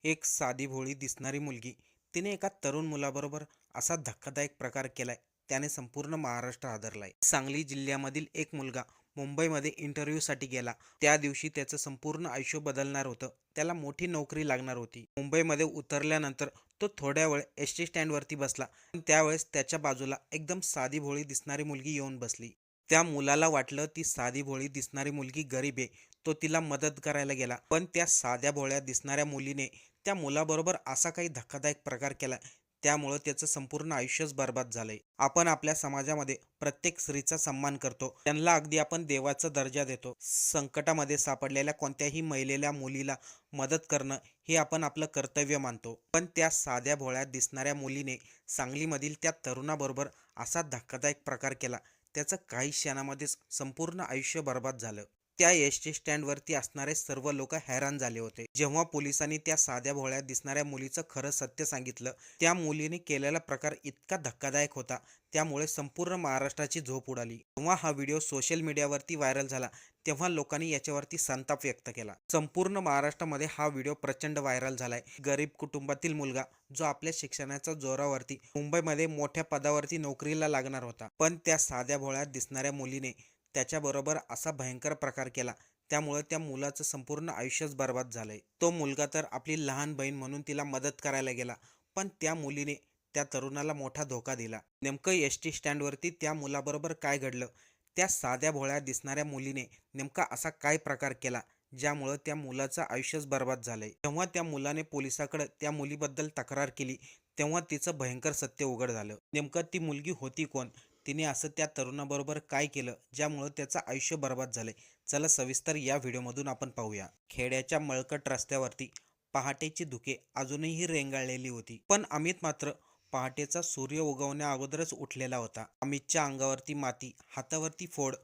एक साधी भोळी दिसणारी मुलगी तिने एका तरुण मुलाबरोबर असा धक्कादायक प्रकार केलाय त्याने संपूर्ण महाराष्ट्र हादरलाय. सांगली जिल्ह्यामधील एक मुलगा मुंबईमध्ये इंटरव्ह्यूसाठी गेला. त्या दिवशी त्याचं संपूर्ण आयुष्य बदलणार होतं. त्याला मोठी नोकरी लागणार होती. मुंबईमध्ये उतरल्यानंतर तो थोड्या वेळ एस टी स्टँडवरती बसला, पण त्यावेळेस त्याच्या बाजूला एकदम साधी भोळी दिसणारी मुलगी येऊन बसली. त्या मुलाला वाटलं ती साधी भोळी दिसणारी मुलगी गरीब आहे. तो तिला मदत करायला गेला, पण त्या साध्या भोळ्या दिसणाऱ्या मुलीने त्या मुलाबरोबर असा काही धक्कादायक प्रकार केला, त्यामुळं त्याचं संपूर्ण आयुष्यच बर्बाद झालंय. आपण आपल्या समाजामध्ये प्रत्येक स्त्रीचा सन्मान करतो, त्यांना अगदी आपण देवाचा दर्जा देतो. संकटामध्ये सापडलेल्या कोणत्याही महिलेला मुलीला मदत करणं हे आपण आपलं कर्तव्य मानतो. पण त्या साध्या भोळ्या दिसणाऱ्या मुलीने सांगलीमधील त्या तरुणाबरोबर असा धक्कादायक प्रकार केला, त्याचं काही क्षणामध्येच संपूर्ण आयुष्य बर्बाद झालं. त्या एस टी स्टँडवरती असणारे सर्व लोक हैराण झाले होते. जेव्हा पोलिसांनी त्या साध्या भोळ्या दिसणाऱ्या मुलीचं खरं सत्य सांगितलं, त्या मुलीने केलेला प्रकार इतका धक्कादायक होता, त्यामुळे संपूर्ण महाराष्ट्राची झोप उडाली. जेव्हा हा व्हिडिओ सोशल मीडियावरती व्हायरल झाला, तेव्हा लोकांनी याच्यावरती संताप व्यक्त केला. संपूर्ण महाराष्ट्रामध्ये हा व्हिडिओ प्रचंड व्हायरल झालाय. गरीब कुटुंबातील मुलगा जो आपल्या शिक्षणाच्या जोरावरती मुंबईमध्ये मोठ्या पदावरती नोकरीला लागणार होता, पण त्या साध्या भोळ्या दिसणाऱ्या मुलीने त्याच्याबरोबर असा भयंकर प्रकार केला, त्यामुळे त्या मुलाचं संपूर्ण आयुष्यच बर्बाद झालंय. तो मुलगा तर आपली लहान बहीण म्हणून तिला मदत करायला गेला, पण त्या मुलीने त्या तरुणाला मोठा धोका दिला. नेमकं एस टी स्टँडवरती त्या मुलाबरोबर काय घडलं, त्या साध्या भोळ्या दिसणाऱ्या मुलीने नेमका असा काय प्रकार केला ज्यामुळं त्या मुलाचं आयुष्यच बर्बाद झालंय. तेव्हा त्या मुलाने पोलिसाकडे त्या मुलीबद्दल तक्रार केली, तेव्हा तिचं भयंकर सत्य उघड झालं. नेमकं ती मुलगी होती कोण, तिने असं त्या तरुणाबरोबर काय केलं ज्यामुळं त्याचं आयुष्य बर्बाद झालंय, चला सविस्तर या व्हिडिओमधून आपण पाहूया. खेड्याच्या मळकट रस्त्यावरती पहाटेची धुके अजूनही रेंगाळलेली होती, पण अमित मात्र पहाटेचा सूर्य उगवण्या अगोदरच उठलेला होता. अमितच्या अंगावरती माती, हातावरती फोड,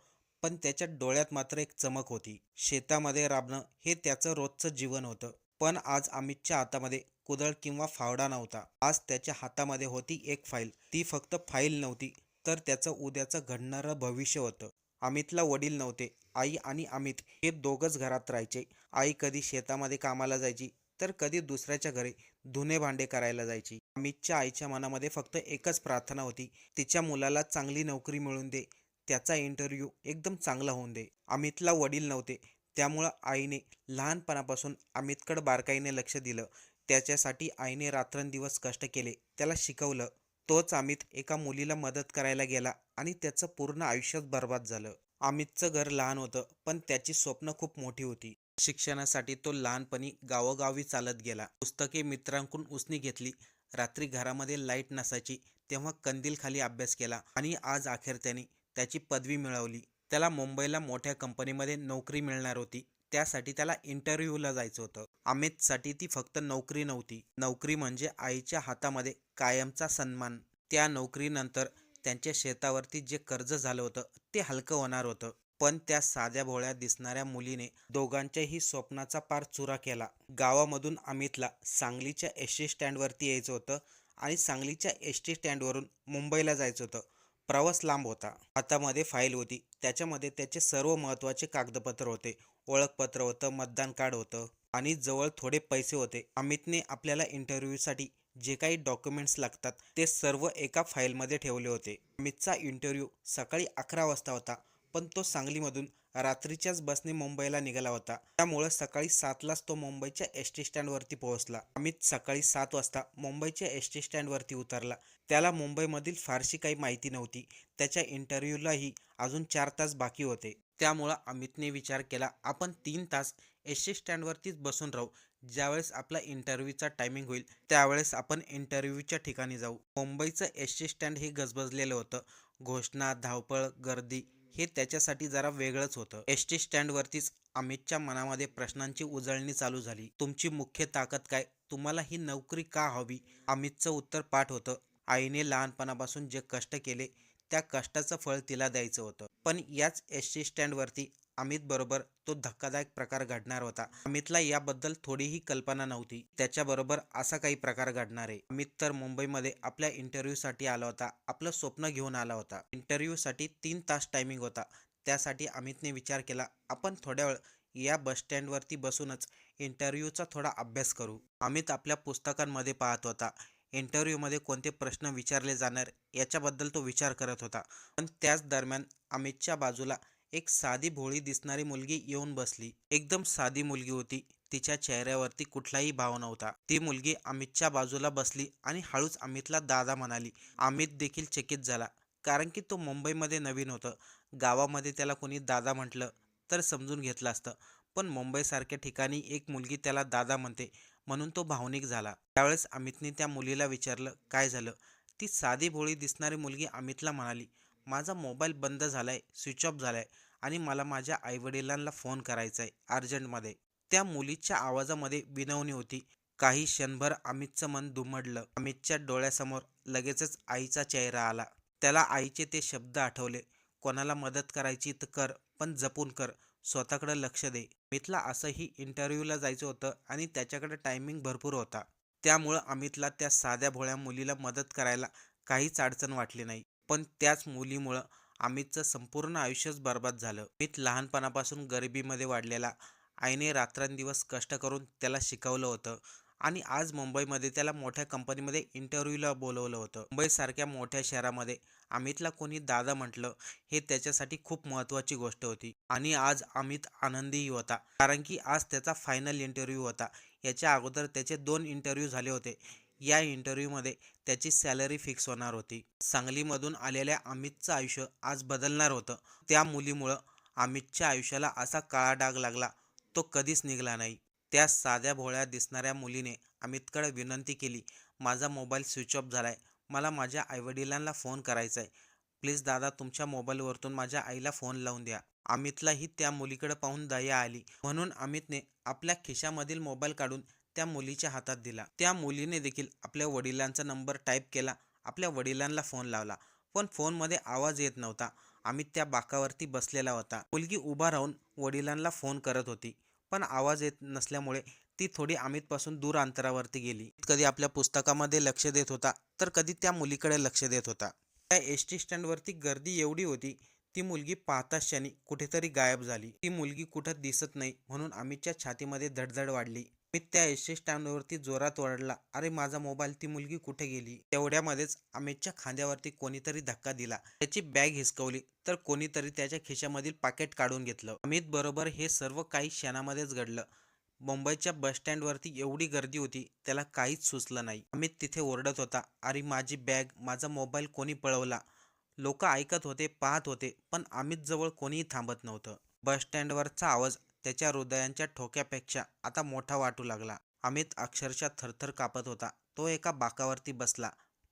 पण त्याच्या डोळ्यात मात्र एक चमक होती. शेतामध्ये राबणं हे त्याचं रोजचं जीवन होतं, पण आज अमितच्या हातामध्ये कुदळ किंवा फावडा नव्हता. आज त्याच्या हातामध्ये होती एक फाईल. ती फक्त फाईल नव्हती, तर त्याचं उद्याचं घडणारं भविष्य होतं. अमितला वडील नव्हते. आई आणि अमित हे दोघंच घरात राहायचे. आई कधी शेतामध्ये कामाला जायची, तर कधी दुसऱ्याच्या घरी धुणे भांडे करायला जायची. अमितच्या आईच्या मनामध्ये फक्त एकच प्रार्थना होती, तिच्या मुलाला चांगली नोकरी मिळून दे, त्याचा इंटरव्ह्यू एकदम चांगला होऊन दे. अमितला वडील नव्हते, त्यामुळं आईने लहानपणापासून अमितकडे बारकाईने लक्ष दिलं. त्याच्यासाठी आईने रात्रंदिवस कष्ट केले, त्याला शिकवलं. तोच अमित एका मुलीला मदत करायला गेला आणि त्याचं पूर्ण आयुष्यच बर्बाद झालं. अमितचं घर लहान होतं, पण त्याची स्वप्न खूप मोठी होती. शिक्षणासाठी तो लहानपणी गावोगावी चालत गेला. पुस्तके मित्रांकडून उसने घेतली. रात्री घरामध्ये लाईट नसायची, तेव्हा कंदील खाली अभ्यास केला आणि आज अखेर त्याने त्याची पदवी मिळवली. त्याला मुंबईला मोठ्या कंपनीमध्ये नोकरी मिळणार होती, त्यासाठी त्याला इंटरव्ह्यूला जायचं होतं. अमितसाठी ती फक्त नोकरी नव्हती, नोकरी म्हणजे आईच्या हातामध्ये कायमचा सन्मान. त्या नोकरीनंतर त्यांच्या शेतावरती जे कर्ज झालं होतं ते हलकं होणार होतं. पण त्या साध्या भोळ्या दिसणाऱ्या मुलीने दोघांच्याही स्वप्नाचा पार चुरा केला. गावामधून अमितला सांगलीच्या एस टी स्टँडवरती यायचं होतं आणि सांगलीच्या एस टी स्टँडवरून मुंबईला जायचं होतं. प्रवास लांब होता. हातामध्ये फाईल होती, त्याच्यामध्ये त्याचे सर्व महत्त्वाचे कागदपत्र होते. ओळखपत्र होतं, मतदान कार्ड होतं आणि जवळ थोडे पैसे होते. अमितने आपल्याला इंटरव्ह्यूसाठी जे काही डॉक्युमेंट्स लागतात ते सर्व एका फाईलमध्ये ठेवले होते. अमितचा इंटरव्ह्यू सकाळी 11 वाजता होता, पण तो सांगलीमधून रात्रीच्याच बसने मुंबईला निघाला होता, त्यामुळं सकाळी 7लाच तो मुंबईच्या एस टी स्टँडवरती पोहोचला. अमित सकाळी 7 वाजता मुंबईच्या एस टी स्टँडवरती उतरला. त्याला मुंबईमधील फारशी काही माहिती नव्हती. त्याच्या इंटरव्ह्यूलाही अजून 4 तास बाकी होते. त्यामुळं अमितने विचार केला, आपण 3 तास एस टी स्टँडवरतीच बसून राहू. ज्यावेळेस आपला इंटरव्ह्यूचा टायमिंग होईल त्यावेळेस आपण इंटरव्ह्यूच्या ठिकाणी जाऊ. मुंबईचं एस टी स्टँड हे गजबजलेलं होतं. घोषणा, धावपळ, गर्दी हे त्याच्यासाठी जरा वेगळंच होतं. एस टी स्टँडवरतीच अमितच्या मनामध्ये प्रश्नांची उजळणी चालू झाली. तुमची मुख्य ताकद काय? तुम्हाला ही नोकरी का हवी? अमितचं उत्तर पाठ होतं. आईने लहानपणापासून जे कष्ट केले त्या कष्टाचं फळ तिला द्यायचं होतं. पण याच एस टी स्टँडवरती अमित बरोबर तो धक्कादायक प्रकार घडणार होता. अमितला याबद्दल थोडीही कल्पना नव्हती, त्याच्याबरोबर असा काही प्रकार घडणार आहे. अमित तर मुंबईमध्ये आपल्या इंटरव्ह्यूसाठी आला होता, आपलं स्वप्न घेऊन आला होता. इंटरव्ह्यूसाठी 3 तास टायमिंग होता. त्यासाठी अमितने विचार केला, आपण थोड्या वेळ या बस स्टँडवरती बसूनच इंटरव्ह्यूचा थोडा अभ्यास करू. अमित आपल्या पुस्तकांमध्ये पाहत होता. इंटरव्ह्यूमध्ये कोणते प्रश्न विचारले जाणार याच्याबद्दल तो विचार करत होता. पण त्याच दरम्यान अमितच्या बाजूला एक साधी भोळी दिसणारी मुलगी येऊन बसली. एकदम साधी मुलगी होती. तिच्या चेहऱ्यावरती कुठलाही भाव नव्हता. ती मुलगी अमितच्या बाजूला बसली आणि हळूच अमितला दादा म्हणाली. अमित देखील चकित झाला, कारण की तो मुंबईमध्ये नवीन होतं. गावामध्ये त्याला कोणी दादा म्हटलं तर समजून घेतलं असतं, पण मुंबईसारख्या ठिकाणी एक मुलगी त्याला दादा म्हणते म्हणून तो भावनिक झाला. त्यावेळेस अमितने त्या मुलीला विचारलं, काय झालं? ती साधी भोळी दिसणारी मुलगी अमितला म्हणाली, माझा मोबाईल बंद झालाय, स्विच ऑफ झालाय आणि मला माझ्या आईवडिलांना फोन करायचा आहे अर्जंटमध्ये. त्या मुलीच्या आवाजामध्ये विनवणी होती. काही क्षणभर अमितचं मन दुमडलं. अमितच्या डोळ्यासमोर लगेचच आईचा चेहरा आला. त्याला आईचे ते शब्द आठवले, कोणाला मदत करायची तर कर, पण जपून कर, स्वतःकडे लक्ष दे. अमितला असंही इंटरव्ह्यूला जायचं होतं आणि त्याच्याकडे टायमिंग भरपूर होता. त्यामुळं अमितला त्या साध्या भोळ्या मुलीला मदत करायला काहीच अडचण वाटली नाही. पण त्याच मुलीमुळं अमितचं संपूर्ण आयुष्यच बर्बाद झालं. अमित लहानपणापासून गरिबीमध्ये वाढलेला. आईने रात्रंदिवस कष्ट करून त्याला शिकवलं होतं आणि आज मुंबईमध्ये त्याला मोठ्या कंपनीमध्ये इंटरव्ह्यूला बोलवलं होतं. मुंबईसारख्या मोठ्या शहरामध्ये अमितला कोणी दादा म्हटलं हे त्याच्यासाठी खूप महत्त्वाची गोष्ट होती. आणि आज अमित आनंदीही होता, कारण की आज त्याचा फायनल इंटरव्ह्यू होता. याच्या अगोदर त्याचे 2 इंटरव्ह्यू झाले होते. या इंटरव्ह्यूमध्ये त्याची सॅलरी फिक्स होणार होती. सांगलीमधून आलेल्या अमितचं आयुष्य आज बदलणार होतं. त्या मुलीमुळं अमितच्या आयुष्याला असा काळा डाग लागला, तो कधीच निघाला नाही. त्या साध्या भोळ्या दिसणाऱ्या मुलीने अमितकडे विनंती केली, माझा मोबाईल स्विच ऑफ झालाय, मला माझ्या आईवडिलांना फोन करायचा आहे. प्लीज दादा, तुमच्या मोबाईलवरतून माझ्या आईला फोन लावून द्या. अमितलाही त्या मुलीकडे पाहून दया आली, म्हणून अमितने आपल्या खिशामधील मोबाईल काढून त्या मुलीच्या हातात दिला. त्या मुलीने देखील आपल्या वडिलांचा नंबर टाईप केला, आपल्या वडिलांना फोन लावला, पण फोनमध्ये आवाज येत नव्हता. अमित त्या बाकावरती बसलेला होता. मुलगी उभा राहून वडिलांना फोन करत होती, पण आवाज येत नसल्यामुळे ती थोडी अमितपासून दूर अंतरावरती गेली. कधी आपल्या पुस्तकामध्ये लक्ष देत होता, तर कधी त्या मुलीकडे लक्ष देत होता. त्या एस टी स्टँडवरती गर्दी एवढी होती, ती मुलगी पाहताच क्षणी कुठेतरी गायब झाली. ती मुलगी कुठं दिसत नाही म्हणून अमितच्या छातीमध्ये धडधड वाढली. अमित त्या एस टी स्टँडवरती जोरात ओरडला, अरे माझा मोबाईल, ती मुलगी कुठे गेली? तेवढ्यामध्येच अमितच्या खांद्यावरती कोणीतरी धक्का दिला. त्याची बॅग हिसकवली तर कोणीतरी त्याच्या खिशामधील पाकिट काढून घेतलं. अमित बरोबर हे सर्व काही क्षणामध्येच घडलं. मुंबईच्या बस स्टँडवरती एवढी गर्दी होती, त्याला काहीच सुचलं नाही. अमित तिथे ओरडत होता, अरे माझी बॅग, माझा मोबाईल कोणी पळवला? लोक ऐकत होते, पाहत होते, पण अमित जवळ कोणीही थांबत नव्हतं. बस स्टँडवरचा आवाज त्याच्या हृदयांच्या ठोक्यापेक्षा आता मोठा वाटू लागला. अमित अक्षरशः थरथर कापत होता. तो एका बाकावरती बसला.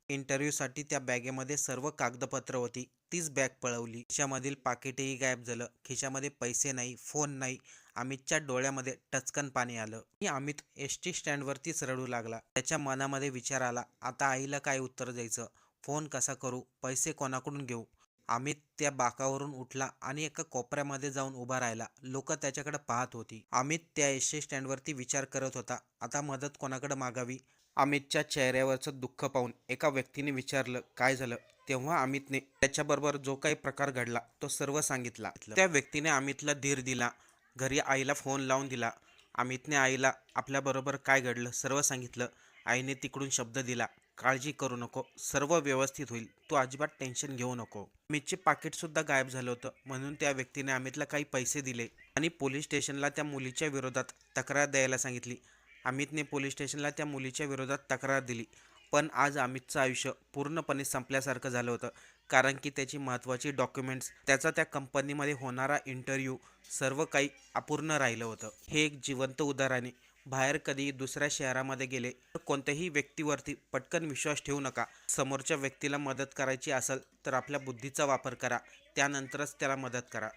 इंटरव्ह्यूसाठी त्या बॅगेमध्ये सर्व कागदपत्र होती. तीच बॅग पळवली. खिशामधील पाकिटही गायब झालं. खिशामध्ये पैसे नाही, फोन नाही. अमितच्या डोळ्यामध्ये टचकन पाणी आलं आणि अमित एस टी स्टँडवरतीच रडू लागला. त्याच्या मनामध्ये विचार आला, आता आईला काय उत्तर द्यायचं? फोन कसा करू? पैसे कोणाकडून घेऊ? अमित त्या बाकावरून उठला आणि एका कोपऱ्यामध्ये जाऊन उभा राहिला. लोक त्याच्याकडे पाहत होती. अमित त्या एस टी स्टँडवरती विचार करत होता, आता मदत कोणाकडे मागावी? अमितच्या चेहऱ्यावरचं दुःख पाहून एका व्यक्तीने विचारलं, काय झालं? तेव्हा अमितने त्याच्याबरोबर जो काही प्रकार घडला तो सर्व सांगितला. त्या व्यक्तीने अमितला धीर दिला. घरी आईला फोन लावून दिला. अमितने आईला आपल्याबरोबर काय घडलं सर्व सांगितलं. आईने तिकडून शब्द दिला, काळजी करू नको, सर्व व्यवस्थित होईल, तू अजिबात टेन्शन घेऊ नको. अमितचे पाकिटसुद्धा गायब झालं होतं, म्हणून त्या व्यक्तीने अमितला काही पैसे दिले आणि पोलीस स्टेशनला त्या मुलीच्या विरोधात तक्रार द्यायला सांगितली. अमितने पोलीस स्टेशनला त्या मुलीच्या विरोधात तक्रार दिली. पण आज अमितचं आयुष्य पूर्णपणे संपल्यासारखं झालं होतं, कारण की त्याची महत्त्वाची डॉक्युमेंट्स, त्याचा त्या कंपनीमध्ये होणारा इंटरव्ह्यू, सर्व काही अपूर्ण राहिलं होतं. हे एक जिवंत उदाहरण आहे. बाहेर कधी दुसऱ्या शहरामध्ये गेले तर कोणत्याही व्यक्तीवरती पटकन विश्वास ठेवू नका. समोरच्या व्यक्तीला मदत करायची असेल तर आपल्या बुद्धीचा वापर करा, त्यानंतरच त्याला मदत करा.